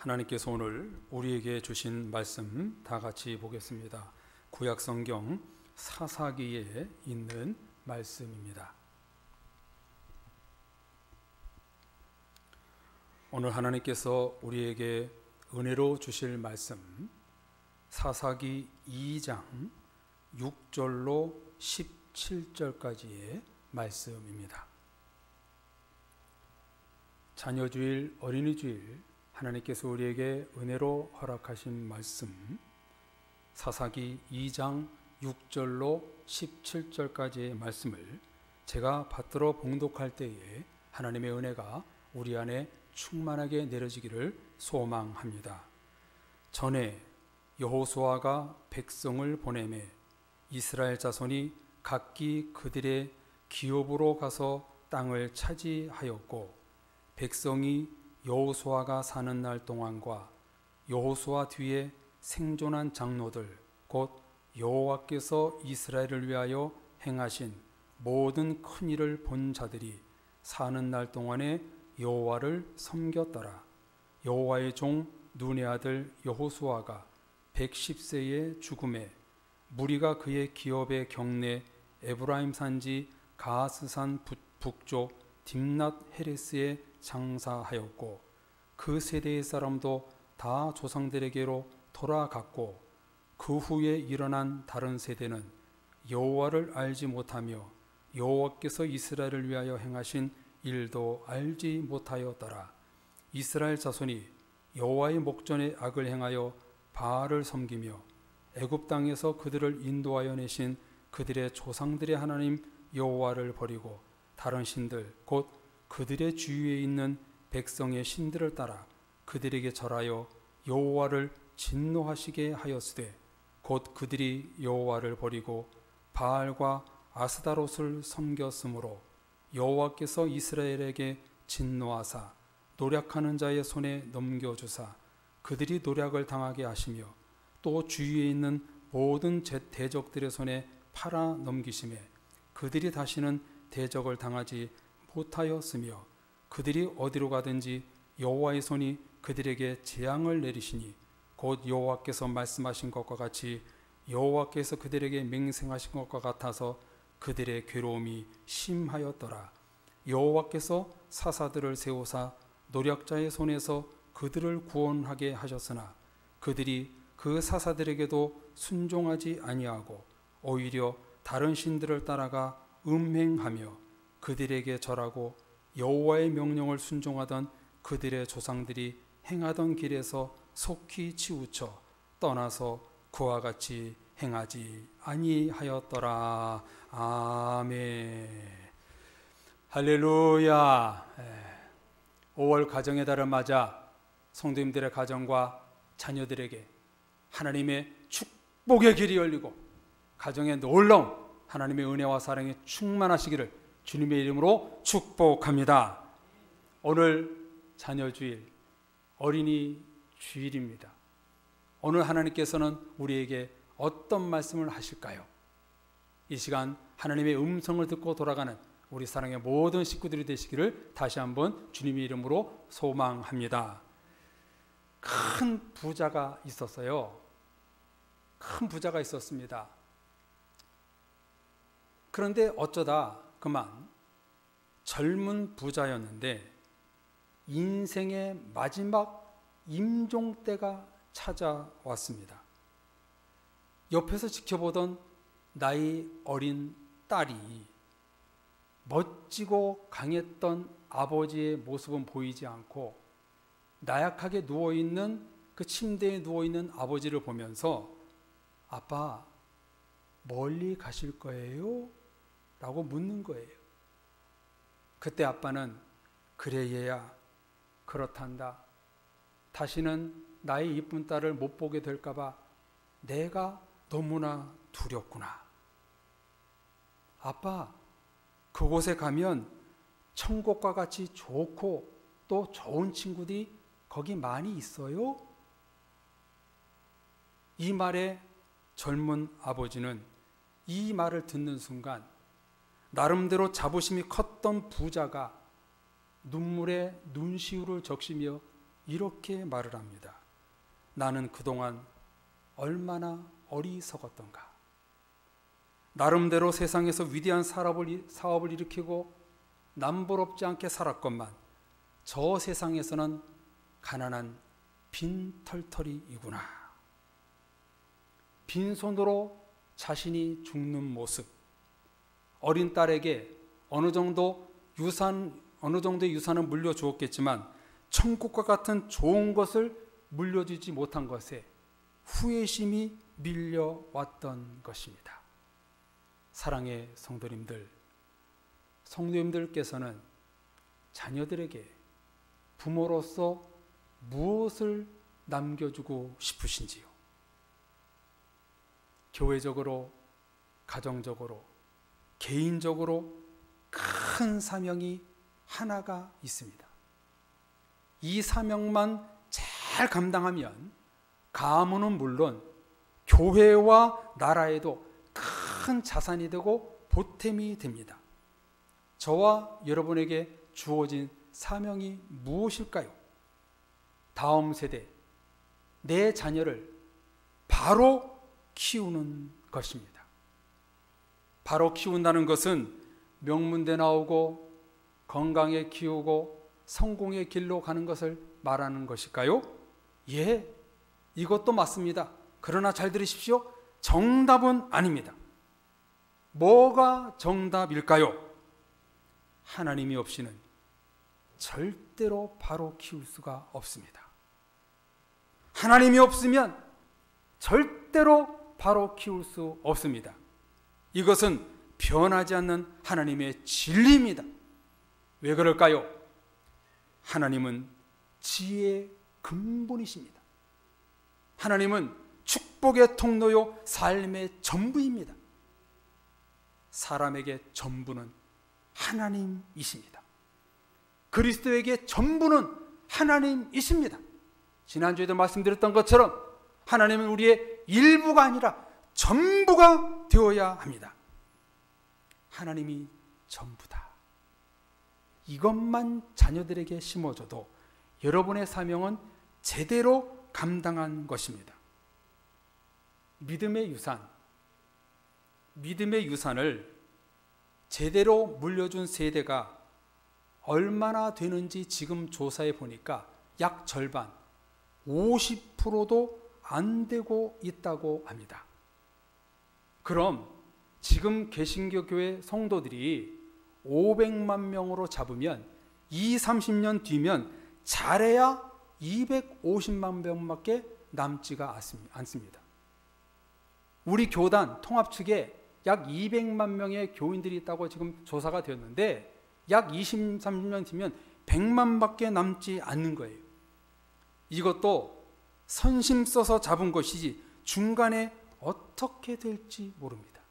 하나님께서 오늘 우리에게 주신 말씀 다 같이 보겠습니다. 구약성경 사사기에 있는 말씀입니다. 오늘 하나님께서 우리에게 은혜로 주실 말씀 사사기 2장 6절로 17절까지의 말씀입니다. 자녀주일, 어린이주일 하나님께서 우리에게 은혜로 허락하신 말씀 사사기 2장 6절로 17절까지의 말씀을 제가 받들어 봉독할 때에 하나님의 은혜가 우리 안에 충만하게 내려지기를 소망합니다. 전에 여호수아가 백성을 보내매 이스라엘 자손이 각기 그들의 기업으로 가서 땅을 차지하였고 백성이 여호수아가 사는 날 동안과 여호수아 뒤에 생존한 장로들 곧 여호와께서 이스라엘을 위하여 행하신 모든 큰 일을 본 자들이 사는 날 동안에 여호와를 섬겼더라. 여호와의 종 눈의 아들 여호수아가 110세의 죽음에 무리가 그의 기업의 경내 에브라임 산지 가스산 북쪽 딥낫 헤레스에 장사하였고 그 세대의 사람도 다 조상들에게로 돌아갔고 그 후에 일어난 다른 세대는 여호와를 알지 못하며 여호와께서 이스라엘을 위하여 행하신 일도 알지 못하였더라. 이스라엘 자손이 여호와의 목전에 악을 행하여 바알을 섬기며 애굽 땅에서 그들을 인도하여 내신 그들의 조상들의 하나님 여호와를 버리고 다른 신들 곧 그들의 주위에 있는 백성의 신들을 따라 그들에게 절하여 여호와를 진노하시게 하였으되 곧 그들이 여호와를 버리고 바알과 아스다롯을 섬겼으므로 여호와께서 이스라엘에게 진노하사 노략하는 자의 손에 넘겨주사 그들이 노략을 당하게 하시며 또 주위에 있는 모든 대적들의 손에 팔아 넘기심에 그들이 다시는 대적을 당하지 못하였으며 그들이 어디로 가든지 여호와의 손이 그들에게 재앙을 내리시니 곧 여호와께서 말씀하신 것과 같이 여호와께서 그들에게 맹세하신 것과 같아서 그들의 괴로움이 심하였더라. 여호와께서 사사들을 세우사 노략자의 손에서 그들을 구원하게 하셨으나 그들이 그 사사들에게도 순종하지 아니하고 오히려 다른 신들을 따라가 음행하며 그들에게 절하고 여호와의 명령을 순종하던 그들의 조상들이 행하던 길에서 속히 치우쳐 떠나서 그와 같이 행하지 아니하였더라. 아멘. 할렐루야. 5월 가정의 달을 맞아 성도님들의 가정과 자녀들에게 하나님의 축복의 길이 열리고 가정에 놀라운 하나님의 은혜와 사랑이 충만하시기를 주님의 이름으로 축복합니다. 오늘 자녀주일, 어린이 주일입니다. 오늘 하나님께서는 우리에게 어떤 말씀을 하실까요? 이 시간 하나님의 음성을 듣고 돌아가는 우리 사랑의 모든 식구들이 되시기를 다시 한번 주님의 이름으로 소망합니다. 큰 부자가 있었어요. 큰 부자가 있었습니다. 그런데 어쩌다 그만 젊은 부자였는데 인생의 마지막 임종 때가 찾아왔습니다. 옆에서 지켜보던 나이 어린 딸이 멋지고 강했던 아버지의 모습은 보이지 않고 나약하게 누워있는 그 침대에 누워있는 아버지를 보면서 아빠 멀리 가실 거예요? 라고 묻는 거예요. 그때 아빠는 그래 얘야 그렇단다. 다시는 나의 이쁜 딸을 못 보게 될까봐 내가 너무나 두렵구나. 아빠 그곳에 가면 천국과 같이 좋고 또 좋은 친구들이 거기 많이 있어요? 이 말에 젊은 아버지는 이 말을 듣는 순간 나름대로 자부심이 컸던 부자가 눈물에 눈시울을 적시며 이렇게 말을 합니다. 나는 그동안 얼마나 어리석었던가. 나름대로 세상에서 위대한 사업을 일으키고 남부럽지 않게 살았건만 저 세상에서는 가난한 빈털터리이구나. 빈손으로 자신이 죽는 모습, 어린 딸에게 어느 정도의 유산을 물려주었겠지만 천국과 같은 좋은 것을 물려주지 못한 것에 후회심이 밀려왔던 것입니다. 사랑의 성도님들께서는 자녀들에게 부모로서 무엇을 남겨주고 싶으신지요? 교회적으로, 가정적으로, 개인적으로 큰 사명이 하나가 있습니다. 이 사명만 잘 감당하면 가문은 물론 교회와 나라에도 큰 자산이 되고 보탬이 됩니다. 저와 여러분에게 주어진 사명이 무엇일까요? 다음 세대, 내 자녀를 바로 키우는 것입니다. 바로 키운다는 것은 명문대 나오고 건강에 키우고 성공의 길로 가는 것을 말하는 것일까요? 예, 이것도 맞습니다. 그러나 잘 들으십시오. 정답은 아닙니다. 뭐가 정답일까요? 하나님이 없이는 절대로 바로 키울 수가 없습니다. 하나님이 없으면 절대로 바로 키울 수 없습니다. 이것은 변하지 않는 하나님의 진리입니다. 왜 그럴까요? 하나님은 지혜의 근본이십니다. 하나님은 축복의 통로요 삶의 전부입니다. 사람에게 전부는 하나님이십니다. 그리스도에게 전부는 하나님이십니다. 지난주에도 말씀드렸던 것처럼 하나님은 우리의 일부가 아니라 전부가 되어야 합니다. 하나님이 전부다. 이것만 자녀들에게 심어줘도 여러분의 사명은 제대로 감당한 것입니다. 믿음의 유산을 제대로 물려준 세대가 얼마나 되는지 지금 조사해 보니까 약 절반, 50%도 안 되고 있다고 합니다. 그럼 지금 개신교 교회 성도들이 500만 명으로 잡으면 30년 뒤면 잘해야 250만 명밖에 남지가 않습니다. 우리 교단 통합 측에 약 200만 명의 교인들이 있다고 지금 조사가 되었는데 약 30년 뒤면 100만밖에 남지 않는 거예요. 이것도 선심 써서 잡은 것이지 중간에 어떻게 될지 모릅니다.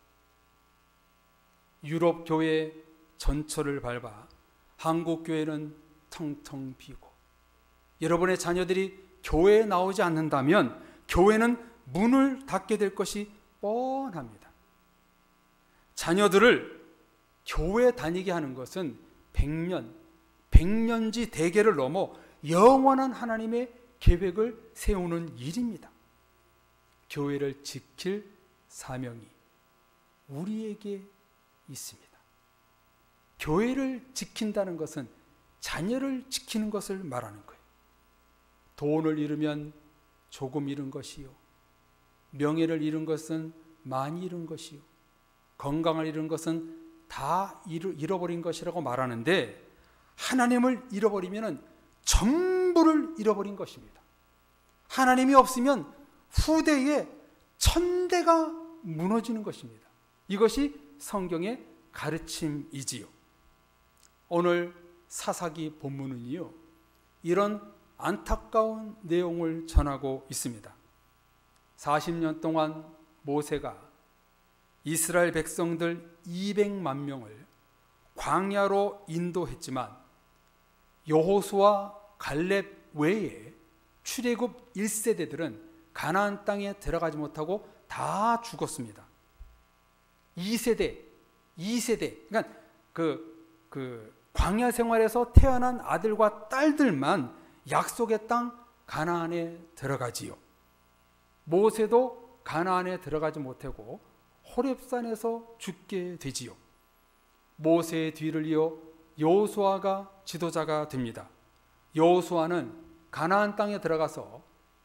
유럽 교회 전철을 밟아 한국 교회는 텅텅 비고, 여러분의 자녀들이 교회에 나오지 않는다면 교회는 문을 닫게 될 것이 뻔합니다. 자녀들을 교회 다니게 하는 것은 100년지 대계를 넘어 영원한 하나님의 계획을 세우는 일입니다. 교회를 지킬 사명이 우리에게 있습니다. 교회를 지킨다는 것은 자녀를 지키는 것을 말하는 거예요. 돈을 잃으면 조금 잃은 것이요, 명예를 잃은 것은 많이 잃은 것이요, 건강을 잃은 것은 다 잃어버린 것이라고 말하는데, 하나님을 잃어버리면 전부를 잃어버린 것입니다. 하나님이 없으면 후대에 천대가 무너지는 것입니다. 이것이 성경의 가르침이지요. 오늘 사사기 본문은요, 이런 안타까운 내용을 전하고 있습니다. 40년 동안 모세가 이스라엘 백성들 200만 명을 광야로 인도했지만 여호수아 갈렙 외에 출애굽 1세대들은 가나안 땅에 들어가지 못하고 다 죽었습니다. 2세대 그러니까 그 광야 생활에서 태어난 아들과 딸들만 약속의 땅 가나안에 들어가지요. 모세도 가나안에 들어가지 못하고 호렙산에서 죽게 되지요. 모세의 뒤를 이어 여호수아가 지도자가 됩니다. 여호수아는 가나안 땅에 들어가서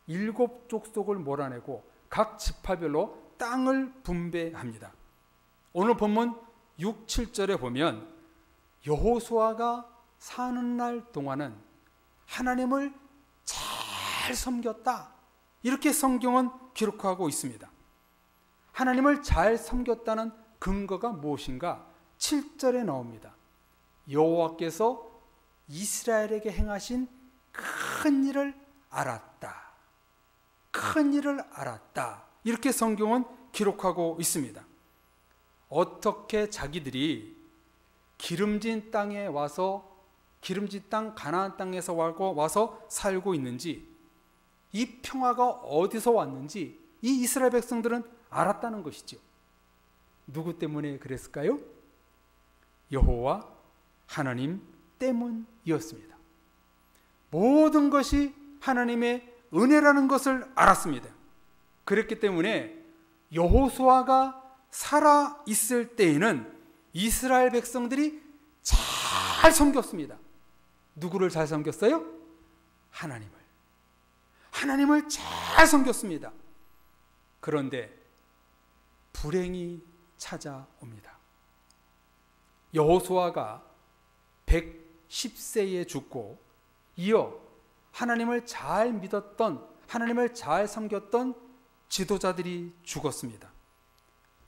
7 족속을 몰아내고 각 지파별로 땅을 분배합니다. 오늘 본문 6, 7절에 보면 여호수아가 사는 날 동안은 하나님을 잘 섬겼다, 이렇게 성경은 기록하고 있습니다. 하나님을 잘 섬겼다는 근거가 무엇인가? 7절에 나옵니다. 여호와께서 이스라엘에게 행하신 큰 일을 알았다. 큰 일을 알았다. 이렇게 성경은 기록하고 있습니다. 어떻게 자기들이 기름진 땅에 와서, 기름진 땅 가나안 땅에서 와서 살고 있는지, 이 평화가 어디서 왔는지 이 이스라엘 백성들은 알았다는 것이죠. 누구 때문에 그랬을까요? 여호와 하나님 때문이었습니다. 모든 것이 하나님의 은혜라는 것을 알았습니다. 그랬기 때문에 여호수아가 살아 있을 때에는 이스라엘 백성들이 잘 섬겼습니다. 누구를 잘 섬겼어요? 하나님을 잘 섬겼습니다. 그런데 불행이 찾아옵니다. 여호수아가 110세에 죽고 이어 하나님을 잘 믿었던, 하나님을 잘 섬겼던 지도자들이 죽었습니다.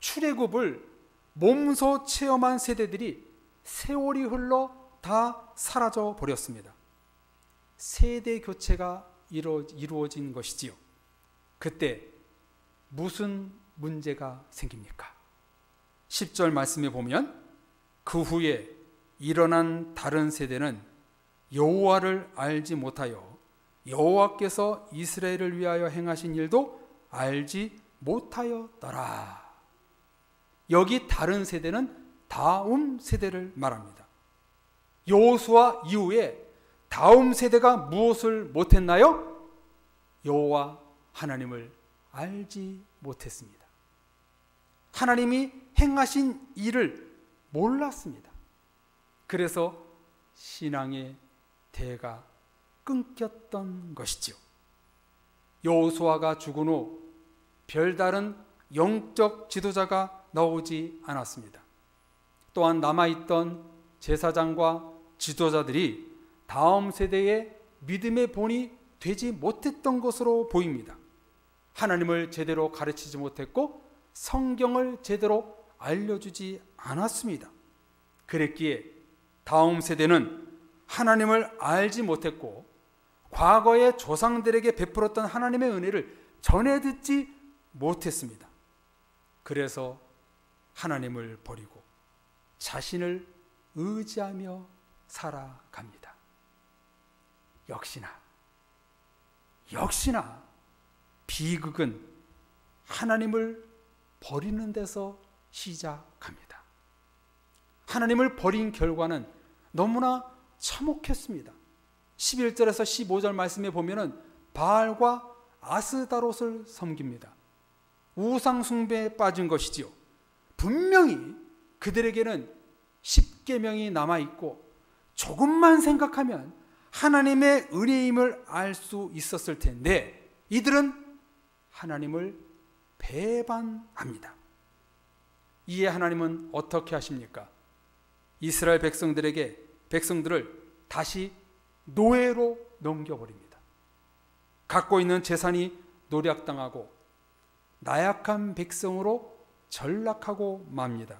출애굽을 몸소 체험한 세대들이 세월이 흘러 다 사라져 버렸습니다. 세대 교체가 이루어진 것이지요. 그때 무슨 문제가 생깁니까? 10절 말씀에 보면 그 후에 일어난 다른 세대는 여호와를 알지 못하여 여호와께서 이스라엘을 위하여 행하신 일도 알지 못하였더라. 여기 다른 세대는 다음 세대를 말합니다. 여호수아 이후에 다음 세대가 무엇을 못했나요? 여호와 하나님을 알지 못했습니다. 하나님이 행하신 일을 몰랐습니다. 그래서 신앙의 대가 끊겼던 것이죠. 여호수아가 죽은 후 별다른 영적 지도자가 나오지 않았습니다. 또한 남아있던 제사장과 지도자들이 다음 세대의 믿음의 본이 되지 못했던 것으로 보입니다. 하나님을 제대로 가르치지 못했고 성경을 제대로 알려주지 않았습니다. 그랬기에 다음 세대는 하나님을 알지 못했고 과거의 조상들에게 베풀었던 하나님의 은혜를 전해 듣지 못했습니다. 그래서 하나님을 버리고 자신을 의지하며 살아갑니다. 역시나 비극은 하나님을 버리는 데서 시작합니다. 하나님을 버린 결과는 너무나 참혹했습니다. 11절에서 15절 말씀에 보면은 바알과 아스다롯을 섬깁니다. 우상 숭배에 빠진 것이지요. 분명히 그들에게는 10계명이 남아있고 조금만 생각하면 하나님의 은혜임을 알 수 있었을 텐데 이들은 하나님을 배반합니다. 이에 하나님은 어떻게 하십니까? 이스라엘 백성들을 다시 노예로 넘겨버립니다. 갖고 있는 재산이 노략당하고 나약한 백성으로 전락하고 맙니다.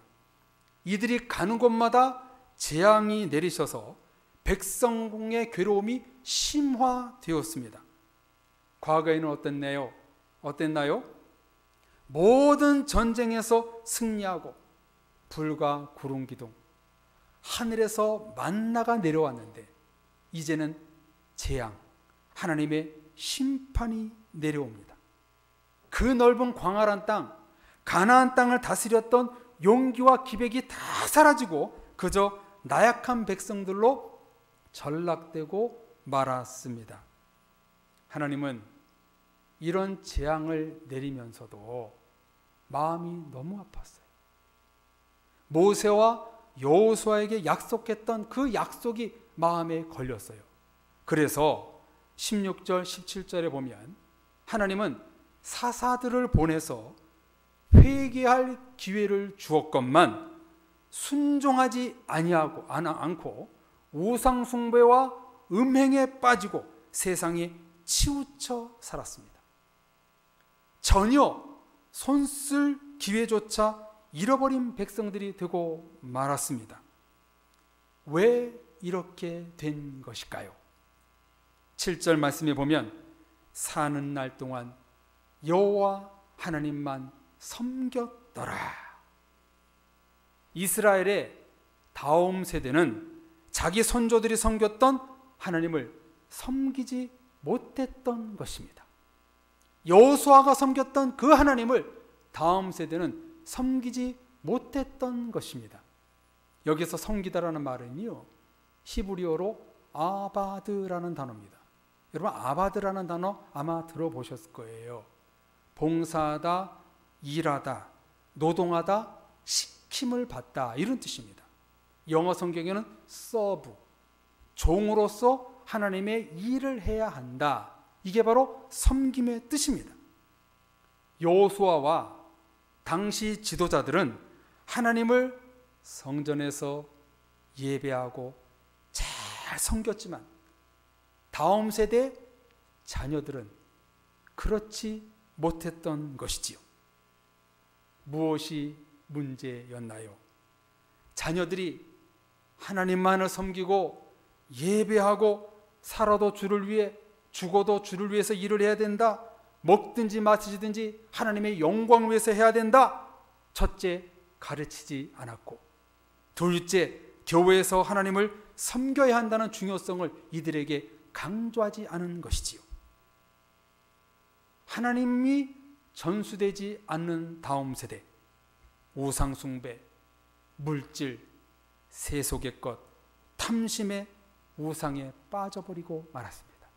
이들이 가는 곳마다 재앙이 내리셔서 백성의 괴로움이 심화되었습니다. 과거에는 어땠나요? 모든 전쟁에서 승리하고 불과 구름 기둥, 하늘에서 만나가 내려왔는데 이제는 재앙, 하나님의 심판이 내려옵니다. 그 넓은 광활한 땅, 가나안 땅을 다스렸던 용기와 기백이 다 사라지고 그저 나약한 백성들로 전락되고 말았습니다. 하나님은 이런 재앙을 내리면서도 마음이 너무 아팠어요. 모세와 여호수아에게 약속했던 그 약속이 마음에 걸렸어요. 그래서 16절, 17절에 보면 하나님은 사사들을 보내서 회개할 기회를 주었건만 순종하지 않고 우상 숭배와 음행에 빠지고 세상에 치우쳐 살았습니다. 전혀 손쓸 기회조차 잃어버린 백성들이 되고 말았습니다. 왜 이렇게 된 것일까요? 7절 말씀에 보면 사는 날 동안 여호와 하나님만 섬겼더라. 이스라엘의 다음 세대는 자기 선조들이 섬겼던 하나님을 섬기지 못했던 것입니다. 여호수아가 섬겼던 그 하나님을 다음 세대는 섬기지 못했던 것입니다. 여기서 섬기다라는 말은요, 히브리어로 아바드라는 단어입니다. 여러분, 아바드라는 단어 아마 들어보셨을 거예요. 봉사하다, 일하다, 노동하다, 시킴을 받다, 이런 뜻입니다. 영어 성경에는 serve, 종으로서 하나님의 일을 해야 한다, 이게 바로 섬김의 뜻입니다. 여호수아와 당시 지도자들은 하나님을 성전에서 예배하고 잘 섬겼지만 다음 세대 자녀들은 그렇지 못했던 것이지요. 무엇이 문제였나요? 자녀들이 하나님만을 섬기고 예배하고 살아도 주를 위해, 죽어도 주를 위해서 일을 해야 된다, 먹든지 마시든지 하나님의 영광을 위해서 해야 된다, 첫째 가르치지 않았고, 둘째 교회에서 하나님을 섬겨야 한다는 중요성을 이들에게 강조하지 않은 것이지요. 하나님이 전수되지 않는 다음 세대, 우상 숭배, 물질, 세속의 것, 탐심의 우상에 빠져버리고 말았습니다.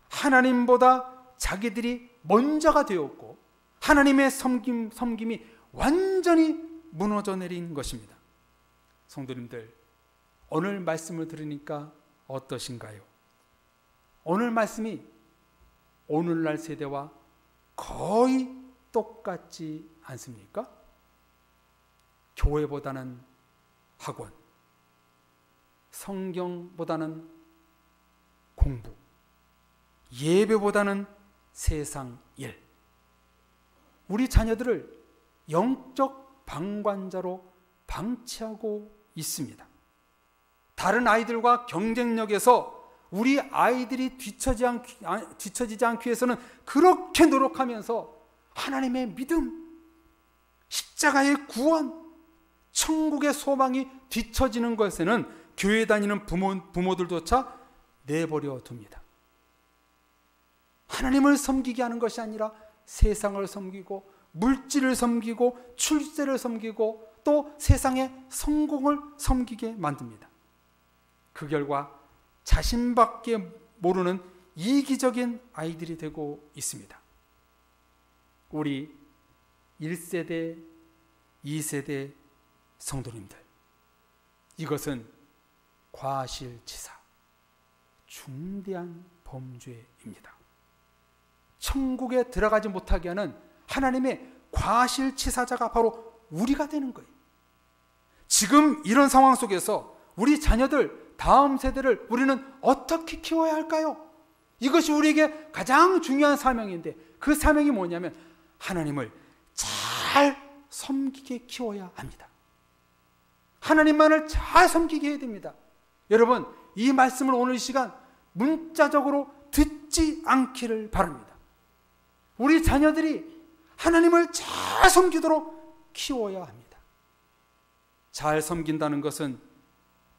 하나님보다 자기들이 먼저가 되었고 하나님의 섬김이 완전히 무너져 내린 것입니다. 성도님들, 오늘 말씀을 들으니까 어떠신가요? 오늘 말씀이 오늘날 세대와 거의 똑같지 않습니까? 교회보다는 학원, 성경보다는 공부, 예배보다는 세상 일. 우리 자녀들을 영적 방관자로 방치하고 있습니다. 다른 아이들과 경쟁력에서 우리 아이들이 뒤처지지 않기 위해서는 그렇게 노력하면서 하나님의 믿음, 십자가의 구원, 천국의 소망이 뒤처지는 것에는 교회 다니는 부모들조차 내버려 둡니다. 하나님을 섬기게 하는 것이 아니라 세상을 섬기고 물질을 섬기고 출세를 섬기고 또 세상의 성공을 섬기게 만듭니다. 그 결과 자신밖에 모르는 이기적인 아이들이 되고 있습니다. 우리 1세대, 2세대 성도님들, 이것은 과실치사, 중대한 범죄입니다. 천국에 들어가지 못하게 하는 하나님의 과실치사자가 바로 우리가 되는 거예요. 지금 이런 상황 속에서 우리 자녀들, 다음 세대를 우리는 어떻게 키워야 할까요? 이것이 우리에게 가장 중요한 사명인데, 그 사명이 뭐냐면 하나님을 잘 섬기게 키워야 합니다. 하나님만을 잘 섬기게 해야 됩니다. 여러분, 이 말씀을 오늘 이 시간 문자적으로 듣지 않기를 바랍니다. 우리 자녀들이 하나님을 잘 섬기도록 키워야 합니다. 잘 섬긴다는 것은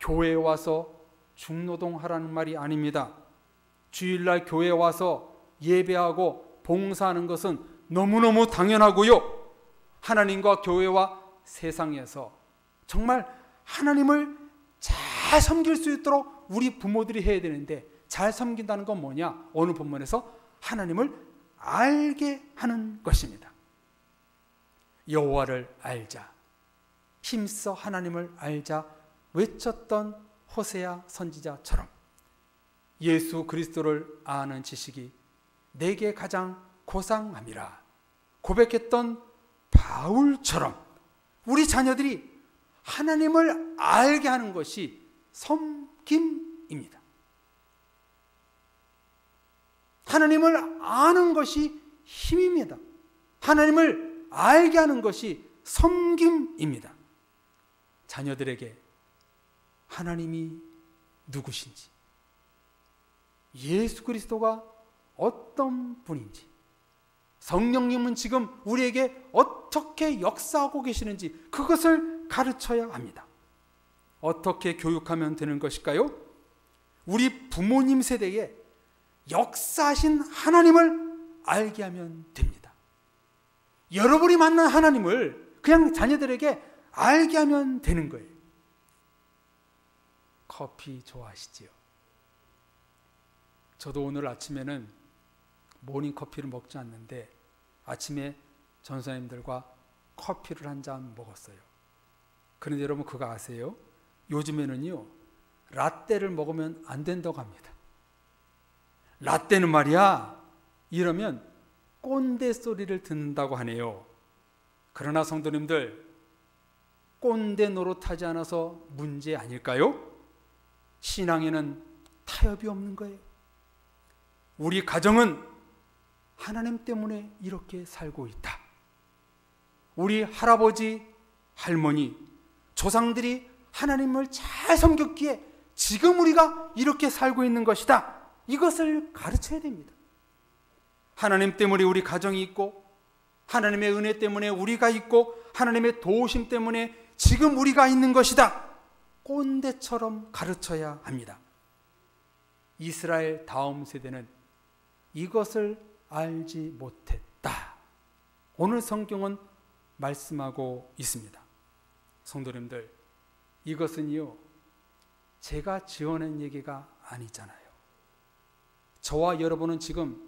교회에 와서 중노동하라는 말이 아닙니다. 주일날 교회에 와서 예배하고 봉사하는 것은 너무너무 당연하고요. 하나님과 교회와 세상에서 정말 하나님을 잘 잘 섬길 수 있도록 우리 부모들이 해야 되는데, 잘 섬긴다는 건 뭐냐? 오늘 본문에서 하나님을 알게 하는 것입니다. 여호와를 알자, 힘써 하나님을 알자 외쳤던 호세아 선지자처럼 예수 그리스도를 아는 지식이 내게 가장 고상함이라 고백했던 바울처럼 우리 자녀들이 하나님을 알게 하는 것이 섬김입니다. 하나님을 아는 것이 힘입니다. 하나님을 알게 하는 것이 섬김입니다. 자녀들에게 하나님이 누구신지, 예수 그리스도가 어떤 분인지, 성령님은 지금 우리에게 어떻게 역사하고 계시는지 그것을 가르쳐야 합니다. 어떻게 교육하면 되는 것일까요? 우리 부모님 세대에 역사하신 하나님을 알게 하면 됩니다. 여러분이 만난 하나님을 그냥 자녀들에게 알게 하면 되는 거예요. 커피 좋아하시지요? 저도 오늘 아침에는 모닝커피를 먹지 않는데 아침에 전사님들과 커피를 한 잔 먹었어요. 그런데 여러분 그거 아세요? 요즘에는요 라떼를 먹으면 안 된다고 합니다. 라떼는 말이야 이러면 꼰대 소리를 듣는다고 하네요. 그러나 성도님들, 꼰대 노릇하지 않아서 문제 아닐까요? 신앙에는 타협이 없는 거예요. 우리 가정은 하나님 때문에 이렇게 살고 있다. 우리 할아버지, 할머니, 조상들이 하나님을 잘 섬겼기에 지금 우리가 이렇게 살고 있는 것이다. 이것을 가르쳐야 됩니다. 하나님 때문에 우리 가정이 있고, 하나님의 은혜 때문에 우리가 있고, 하나님의 도우심 때문에 지금 우리가 있는 것이다. 꼰대처럼 가르쳐야 합니다. 이스라엘 다음 세대는 이것을 알지 못했다. 오늘 성경은 말씀하고 있습니다. 성도님들, 이것은요 제가 지어낸 얘기가 아니잖아요. 저와 여러분은 지금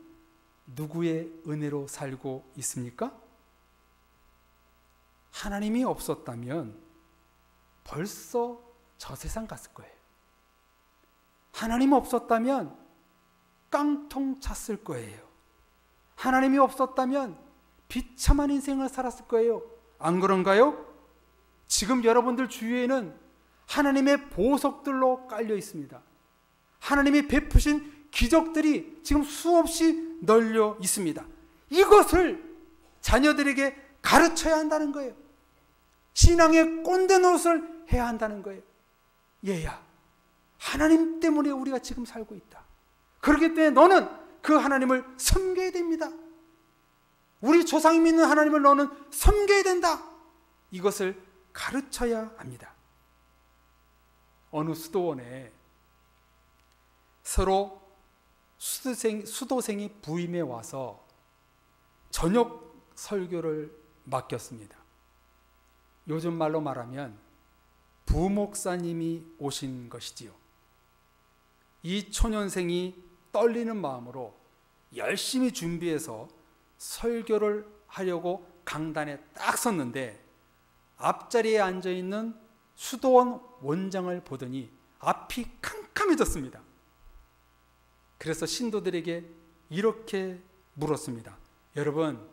누구의 은혜로 살고 있습니까? 하나님이 없었다면 벌써 저 세상 갔을 거예요. 하나님 없었다면 깡통 찼을 거예요. 하나님이 없었다면 비참한 인생을 살았을 거예요. 안 그런가요? 지금 여러분들 주위에는 하나님의 보석들로 깔려 있습니다. 하나님이 베푸신 기적들이 지금 수없이 널려 있습니다. 이것을 자녀들에게 가르쳐야 한다는 거예요. 신앙의 꼰대 노릇을 해야 한다는 거예요. 얘야, 하나님 때문에 우리가 지금 살고 있다. 그렇기 때문에 너는 그 하나님을 섬겨야 됩니다. 우리 조상이 믿는 하나님을 너는 섬겨야 된다. 이것을 가르쳐야 합니다. 어느 수도원에 서로 수도생이 부임해 와서 저녁 설교를 맡겼습니다. 요즘 말로 말하면 부목사님이 오신 것이지요. 이 초년생이 떨리는 마음으로 열심히 준비해서 설교를 하려고 강단에 딱 섰는데 앞자리에 앉아있는 수도원 원장을 보더니 앞이 캄캄해졌습니다. 그래서 신도들에게 이렇게 물었습니다. 여러분,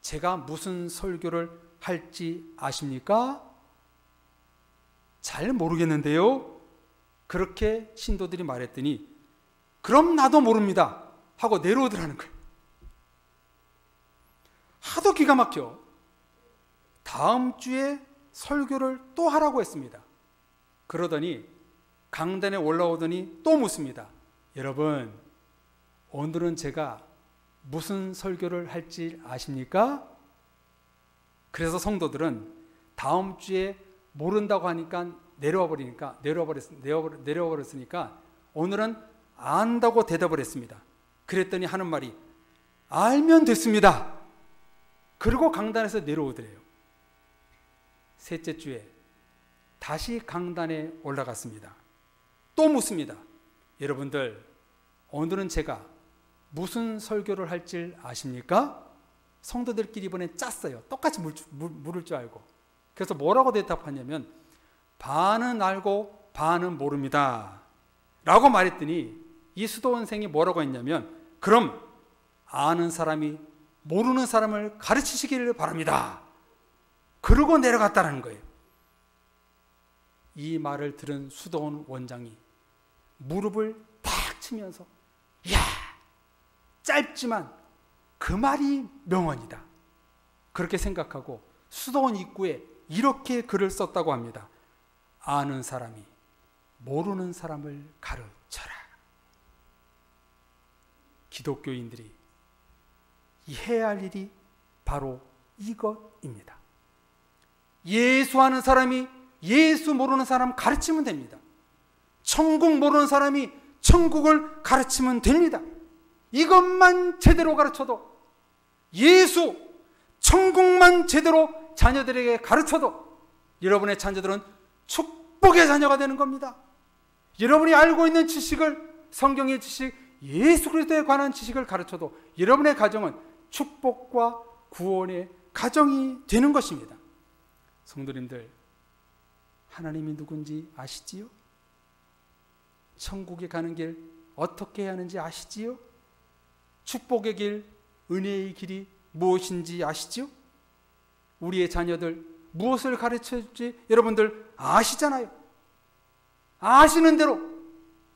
제가 무슨 설교를 할지 아십니까? 잘 모르겠는데요. 그렇게 신도들이 말했더니 그럼 나도 모릅니다 하고 내려오더라는 거예요. 하도 기가 막혀 다음 주에 설교를 또 하라고 했습니다. 그러더니 강단에 올라오더니 또 묻습니다. 여러분, 오늘은 제가 무슨 설교를 할지 아십니까? 그래서 성도들은 다음 주에 모른다고 하니까 내려버렸으니까 오늘은 안다고 대답을 했습니다. 그랬더니 하는 말이 알면 됐습니다. 그리고 강단에서 내려오더래요. 셋째 주에 다시 강단에 올라갔습니다. 또 묻습니다. 여러분들, 오늘은 제가 무슨 설교를 할지 아십니까? 성도들끼리 이번에 짰어요. 똑같이 물을 줄 알고. 그래서 뭐라고 대답하냐면 반은 알고 반은 모릅니다 라고 말했더니 이 수도원생이 뭐라고 했냐면 그럼 아는 사람이 모르는 사람을 가르치시기를 바랍니다. 그러고 내려갔다는 거예요. 이 말을 들은 수도원 원장이 무릎을 탁 치면서 야, 짧지만 그 말이 명언이다. 그렇게 생각하고 수도원 입구에 이렇게 글을 썼다고 합니다. 아는 사람이 모르는 사람을 가르쳐라. 기독교인들이 해야 할 일이 바로 이것입니다. 예수 아는 사람이 예수 모르는 사람 가르치면 됩니다. 천국 모르는 사람이 천국을 가르치면 됩니다. 이것만 제대로 가르쳐도, 예수, 천국만 제대로 자녀들에게 가르쳐도 여러분의 자녀들은 축복의 자녀가 되는 겁니다. 여러분이 알고 있는 지식을, 성경의 지식, 예수 그리스도에 관한 지식을 가르쳐도 여러분의 가정은 축복과 구원의 가정이 되는 것입니다. 성도님들, 하나님이 누군지 아시지요? 천국에 가는 길 어떻게 해야 하는지 아시지요? 축복의 길, 은혜의 길이 무엇인지 아시지요? 우리의 자녀들 무엇을 가르쳐줄지 여러분들 아시잖아요. 아시는 대로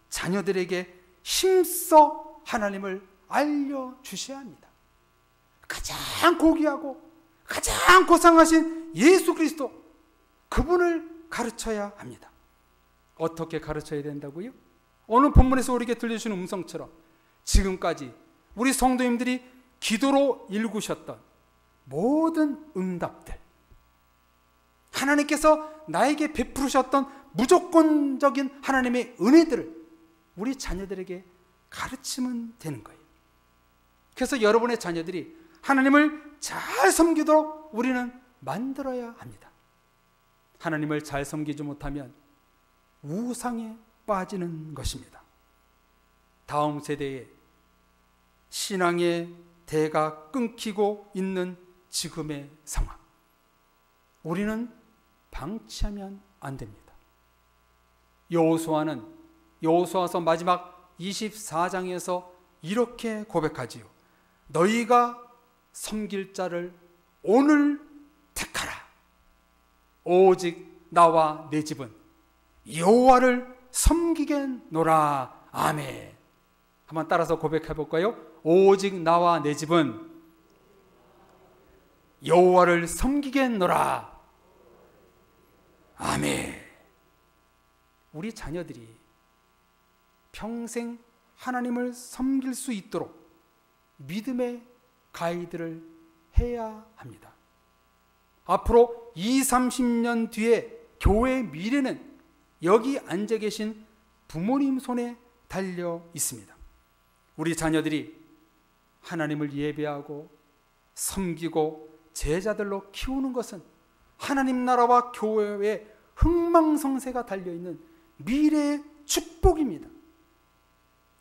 자녀들에게 힘써 하나님을 알려주셔야 합니다. 가장 고귀하고 가장 고상하신 예수 그리스도, 그분을 가르쳐야 합니다. 어떻게 가르쳐야 된다고요? 오늘 본문에서 우리에게 들려주는 음성처럼 지금까지 우리 성도님들이 기도로 일구셨던 모든 응답들, 하나님께서 나에게 베푸셨던 무조건적인 하나님의 은혜들을 우리 자녀들에게 가르치면 되는 거예요. 그래서 여러분의 자녀들이 하나님을 잘 섬기도록 우리는 만들어야 합니다. 하나님을 잘 섬기지 못하면 우상에 빠지는 것입니다. 다음 세대에 신앙의 대가 끊기고 있는 지금의 상황, 우리는 방치하면 안 됩니다. 여호수아는 여호수아서 마지막 24장에서 이렇게 고백하지요. 너희가 섬길 자를 오늘 택하라. 오직 나와 내 집은 여호와를 섬기겠노라. 아멘. 한번 따라서 고백해 볼까요? 오직 나와 내 집은 여호와를 섬기겠노라. 아멘. 우리 자녀들이 평생 하나님을 섬길 수 있도록 믿음의 가이드를 해야 합니다. 앞으로 20, 30년 뒤에 교회의 미래는 여기 앉아 계신 부모님 손에 달려 있습니다. 우리 자녀들이 하나님을 예배하고 섬기고 제자들로 키우는 것은 하나님 나라와 교회의 흥망성쇠가 달려있는 미래의 축복입니다.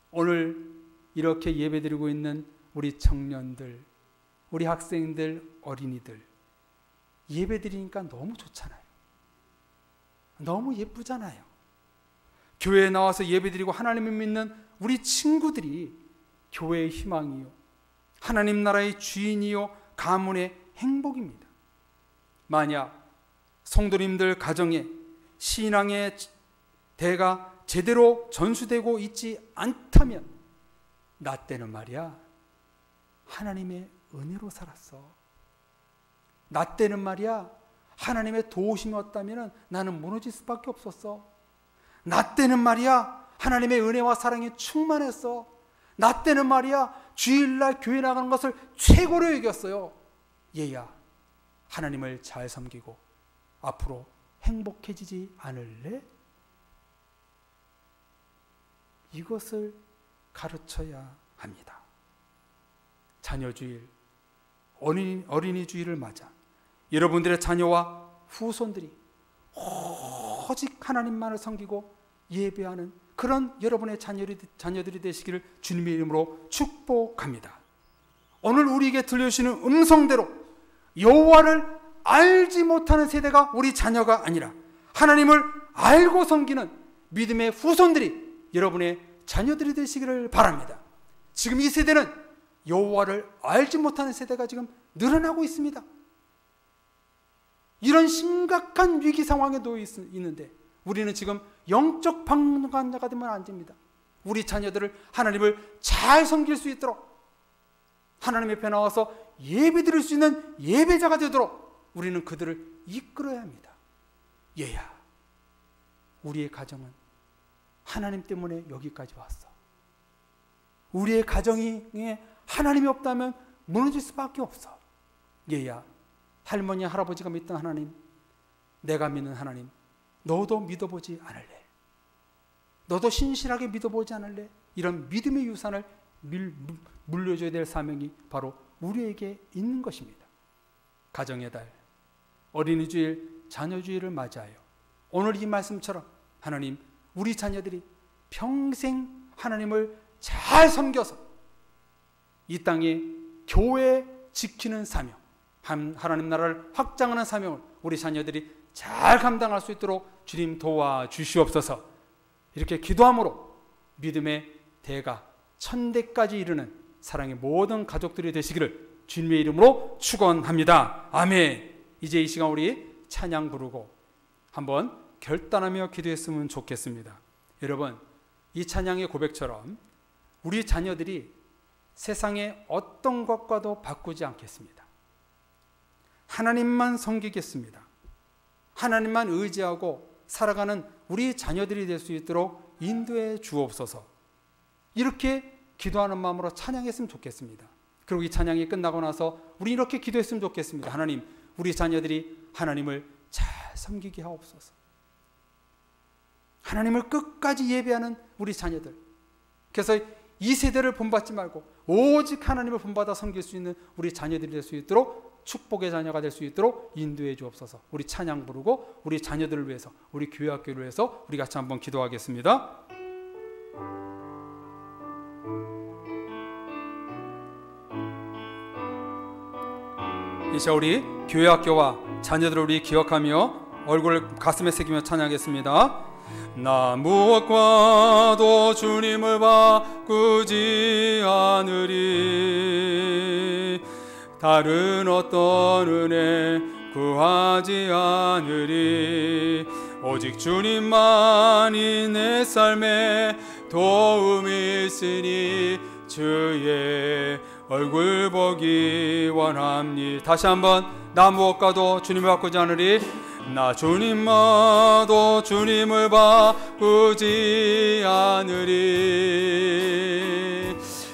오늘 이렇게 예배드리고 있는 우리 청년들, 우리 학생들, 어린이들 예배드리니까 너무 좋잖아요. 너무 예쁘잖아요. 교회에 나와서 예배드리고 하나님을 믿는 우리 친구들이 교회의 희망이요, 하나님 나라의 주인이요, 가문의 행복입니다. 만약 성도님들 가정에 신앙의 대가 제대로 전수되고 있지 않다면 나 때는 말이야 하나님의 은혜로 살았어. 나 때는 말이야 하나님의 도우심이 없다면 나는 무너질 수밖에 없었어. 나 때는 말이야 하나님의 은혜와 사랑에 충만했어. 나 때는 말이야 주일날 교회 나가는 것을 최고로 여겼어요. 얘야, 하나님을 잘 섬기고 앞으로 행복해지지 않을래? 이것을 가르쳐야 합니다. 자녀주일, 어린이 주일을 맞아 여러분들의 자녀와 후손들이 오직 하나님만을 섬기고 예배하는 그런 여러분의 자녀들이 되시기를 주님의 이름으로 축복합니다. 오늘 우리에게 들려주시는 음성대로 여호와를 알지 못하는 세대가 우리 자녀가 아니라 하나님을 알고 섬기는 믿음의 후손들이 여러분의 자녀들이 되시기를 바랍니다. 지금 이 세대는 여호와를 알지 못하는 세대가 지금 늘어나고 있습니다. 이런 심각한 위기 상황에 놓여 있는데 우리는 지금 영적 방관자가 되면 안 됩니다. 우리 자녀들을 하나님을 잘 섬길 수 있도록 하나님 앞에 나와서 예배 드릴 수 있는 예배자가 되도록 우리는 그들을 이끌어야 합니다. 얘야, 우리의 가정은 하나님 때문에 여기까지 왔어. 우리의 가정에 하나님이 없다면 무너질 수밖에 없어. 얘야, 할머니 할아버지가 믿던 하나님, 내가 믿는 하나님, 너도 믿어보지 않을래? 너도 신실하게 믿어보지 않을래? 이런 믿음의 유산을 물려줘야 될 사명이 바로 우리에게 있는 것입니다. 가정의 달, 어린이 주일, 자녀 주일을 맞이하여 오늘 이 말씀처럼 하나님, 우리 자녀들이 평생 하나님을 잘 섬겨서 이 땅에 교회 지키는 사명, 하나님 나라를 확장하는 사명을 우리 자녀들이 잘 감당할 수 있도록 주님 도와주시옵소서. 이렇게 기도함으로 믿음의 대가 천대까지 이르는 사랑의 모든 가족들이 되시기를 주님의 이름으로 축원합니다. 아멘. 이제 이 시간 우리 찬양 부르고 한번 결단하며 기도했으면 좋겠습니다. 여러분, 이 찬양의 고백처럼 우리 자녀들이 세상의 어떤 것과도 바꾸지 않겠습니다. 하나님만 섬기겠습니다. 하나님만 의지하고 살아가는 우리 자녀들이 될 수 있도록 인도해 주옵소서. 이렇게 기도하는 마음으로 찬양했으면 좋겠습니다. 그리고 이 찬양이 끝나고 나서 우리 이렇게 기도했으면 좋겠습니다. 하나님, 우리 자녀들이 하나님을 잘 섬기게 하옵소서. 하나님을 끝까지 예배하는 우리 자녀들, 그래서 이 세대를 본받지 말고 오직 하나님을 본받아 섬길 수 있는 우리 자녀들이 될 수 있도록, 축복의 자녀가 될 수 있도록 인도해 주옵소서. 우리 찬양 부르고 우리 자녀들을 위해서, 우리 교회 학교를 위해서 우리 같이 한번 기도하겠습니다. 이제 우리 교회 학교와 자녀들을 우리 기억하며 얼굴을 가슴에 새기며 찬양하겠습니다. 나 무엇과도 주님을 바꾸지 않으리, 다른 어떤 은혜 구하지 않으리, 오직 주님만이 내 삶에 도움이 있으니 주의 얼굴 보기 원합니다. 다시 한번, 나 무엇과도 주님을 바꾸지 않으리, 나 주님마도 주님을 바꾸지 않으리,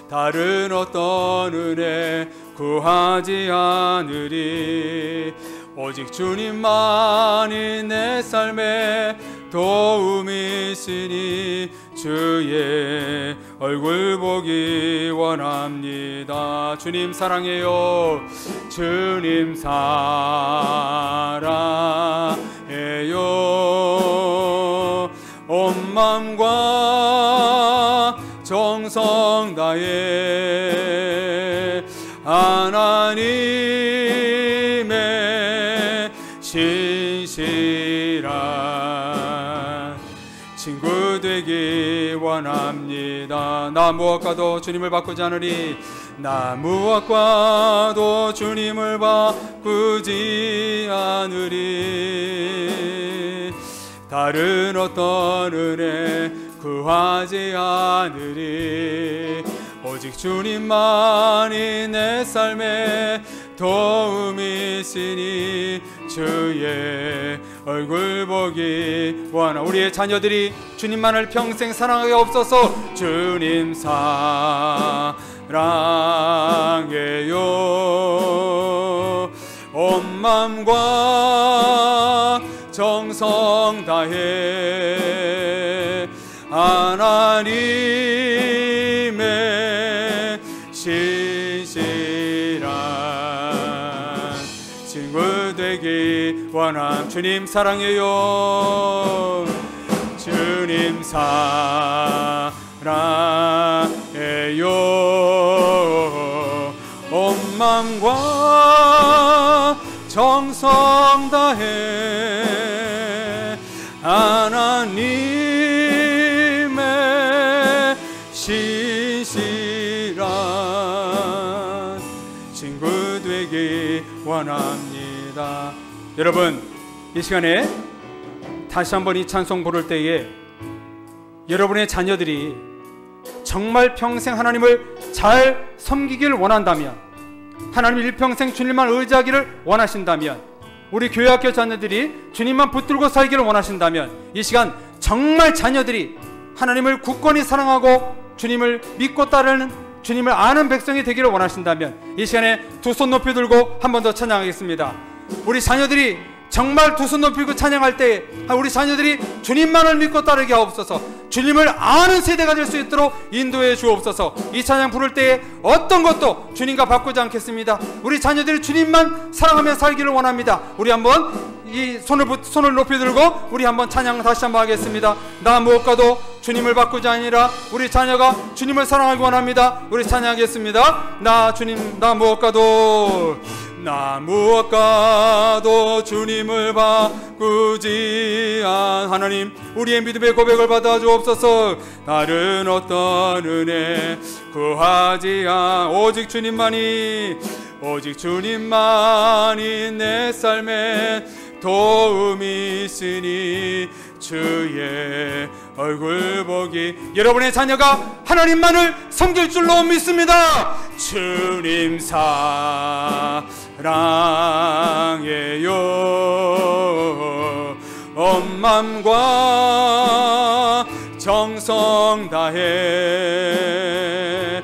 다른 어떤 은혜 구하지 않으리, 오직 주님만이 내 삶에 도움이 있으니 주의 얼굴 보기 원합니다. 주님 사랑해요. 주님 사랑해요. 온 마음과 정성 다해 하나님의 신실한 친구 되기 원합니다. 나 무엇과도 주님을 바꾸지 않으리, 나 무엇과도 주님을 바꾸지 않으리, 다른 어떤 은혜 구하지 않으리, 오직 주님만이 내 삶에 도움이 있으니 주의 얼굴 보기 원하. 우리의 자녀들이 주님만을 평생 사랑하게 없어서 주님 사랑해요. 온 마음과 정성 다해 하나님의 신실한 친구 되기 원함. 주님 사랑해요. 주님 주님 사랑해요. 온 마음과 정성 다해 하나님의 신실한 친구 되기 원합니다. 여러분, 이 시간에 다시 한번 이 찬송 부를 때에 여러분의 자녀들이 정말 평생 하나님을 잘 섬기길 원한다면, 하나님 일평생 주님만 의지하기를 원하신다면, 우리 교회학교 자녀들이 주님만 붙들고 살기를 원하신다면, 이 시간 정말 자녀들이 하나님을 굳건히 사랑하고 주님을 믿고 따르는, 주님을 아는 백성이 되기를 원하신다면, 이 시간에 두 손 높이 들고 한 번 더 찬양하겠습니다. 우리 자녀들이 정말 두 손 높이고 찬양할 때 우리 자녀들이 주님만을 믿고 따르게 하옵소서. 주님을 아는 세대가 될 수 있도록 인도해 주옵소서. 이 찬양 부를 때에 어떤 것도 주님과 바꾸지 않겠습니다. 우리 자녀들이 주님만 사랑하며 살기를 원합니다. 우리 한번 이 손을 높이 들고 우리 한번 찬양 다시 한번 하겠습니다. 나 무엇과도 주님을 바꾸지 아니라 우리 자녀가 주님을 사랑하기 원합니다. 우리 찬양하겠습니다. 나 무엇과도 주님을 바꾸지 않 하나님, 우리의 믿음의 고백을 받아 주옵소서. 다른 어떤 은혜 구하지 않 오직 주님만이 내 삶에 도움이 있으니 주의 얼굴 보기. 여러분의 자녀가 하나님만을 섬길 줄로 믿습니다. 주님 사랑해요. 온 마음과 정성 다해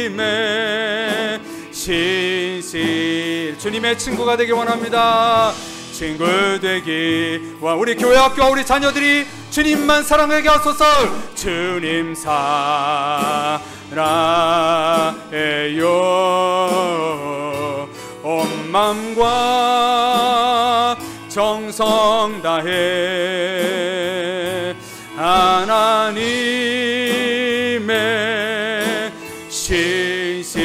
하나님의 신실 주님의 친구가 되기 원합니다. 친구 되기 와 우리 교회 학교와 우리 자녀들이 주님만 사랑하게 하소서. 주님 사랑해요. 온 마음과 정성 다해 하나님의 신실함에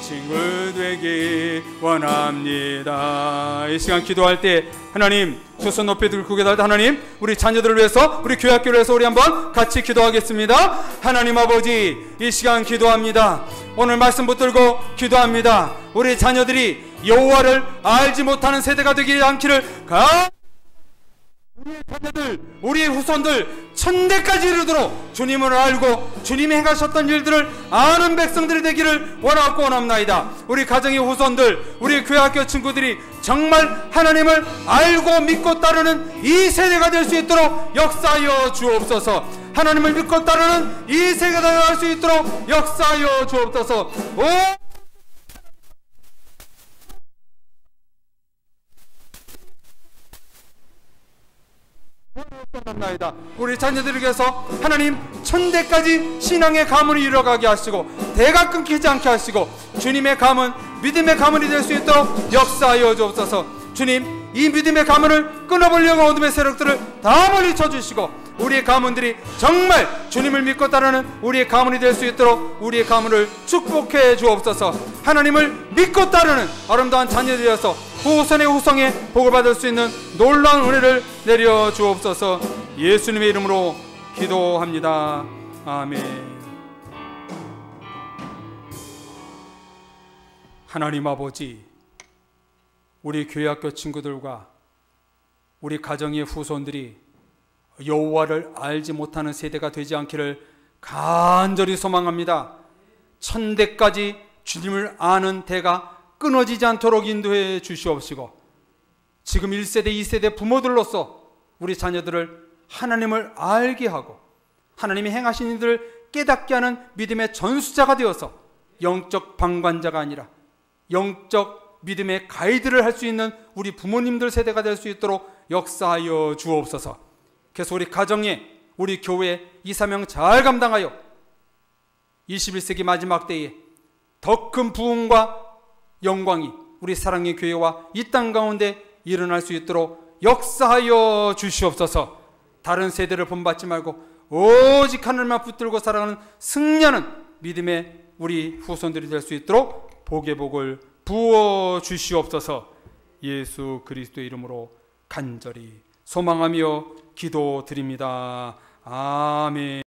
친구 되기 원합니다. 이 시간 기도할 때 하나님 두 손 높이 들고 기도할 때 하나님 우리 자녀들을 위해서 우리 교회 학교를 위해서 우리 한번 같이 기도하겠습니다. 하나님 아버지, 이 시간 기도합니다. 오늘 말씀 붙들고 기도합니다. 우리 자녀들이 여호와를 알지 못하는 세대가 되지 않기를 우리의 자녀들, 우리의 후손들 천대까지 이르도록 주님을 알고 주님이 행하셨던 일들을 아는 백성들이 되기를 원하고 원합나이다. 우리 가정의 후손들, 우리 교회학교 친구들이 정말 하나님을 알고 믿고 따르는 이 세대가 될 수 있도록 역사하여 주옵소서. 하나님을 믿고 따르는 이 세대가 될 수 있도록 역사하여 주옵소서. 우리 자녀들에게서 하나님 천대까지 신앙의 가문이 이뤄가게 하시고 대가 끊기지 않게 하시고 주님의 가문, 믿음의 가문이 될 수 있도록 역사하여 주옵소서. 주님, 이 믿음의 가문을 끊어보려고 어둠의 세력들을 다 멀리쳐 주시고 우리의 가문들이 정말 주님을 믿고 따르는 우리의 가문이 될 수 있도록 우리의 가문을 축복해 주옵소서. 하나님을 믿고 따르는 아름다운 자녀들이어서 후손의 후성에 복을 받을 수 있는 놀라운 은혜를 내려 주옵소서. 예수님의 이름으로 기도합니다. 아멘. 하나님 아버지, 우리 교회학교 친구들과 우리 가정의 후손들이 여호와를 알지 못하는 세대가 되지 않기를 간절히 소망합니다. 천대까지 주님을 아는 대가 끊어지지 않도록 인도해 주시옵시고 지금 1세대, 2세대 부모들로서 우리 자녀들을 하나님을 알게 하고 하나님이 행하신 일들을 깨닫게 하는 믿음의 전수자가 되어서 영적 방관자가 아니라 영적 믿음의 가이드를 할 수 있는 우리 부모님들 세대가 될 수 있도록 역사하여 주옵소서. 그래서 우리 가정에, 우리 교회에 이 사명 잘 감당하여 21세기 마지막 때에 더 큰 부흥과 영광이 우리 사랑의 교회와 이 땅 가운데 일어날 수 있도록 역사하여 주시옵소서. 다른 세대를 본받지 말고 오직 하늘만 붙들고 살아가는 승리하는 믿음의 우리 후손들이 될 수 있도록 복의 복을 부어 주시옵소서. 예수 그리스도의 이름으로 간절히 소망하며 기도드립니다. 아멘.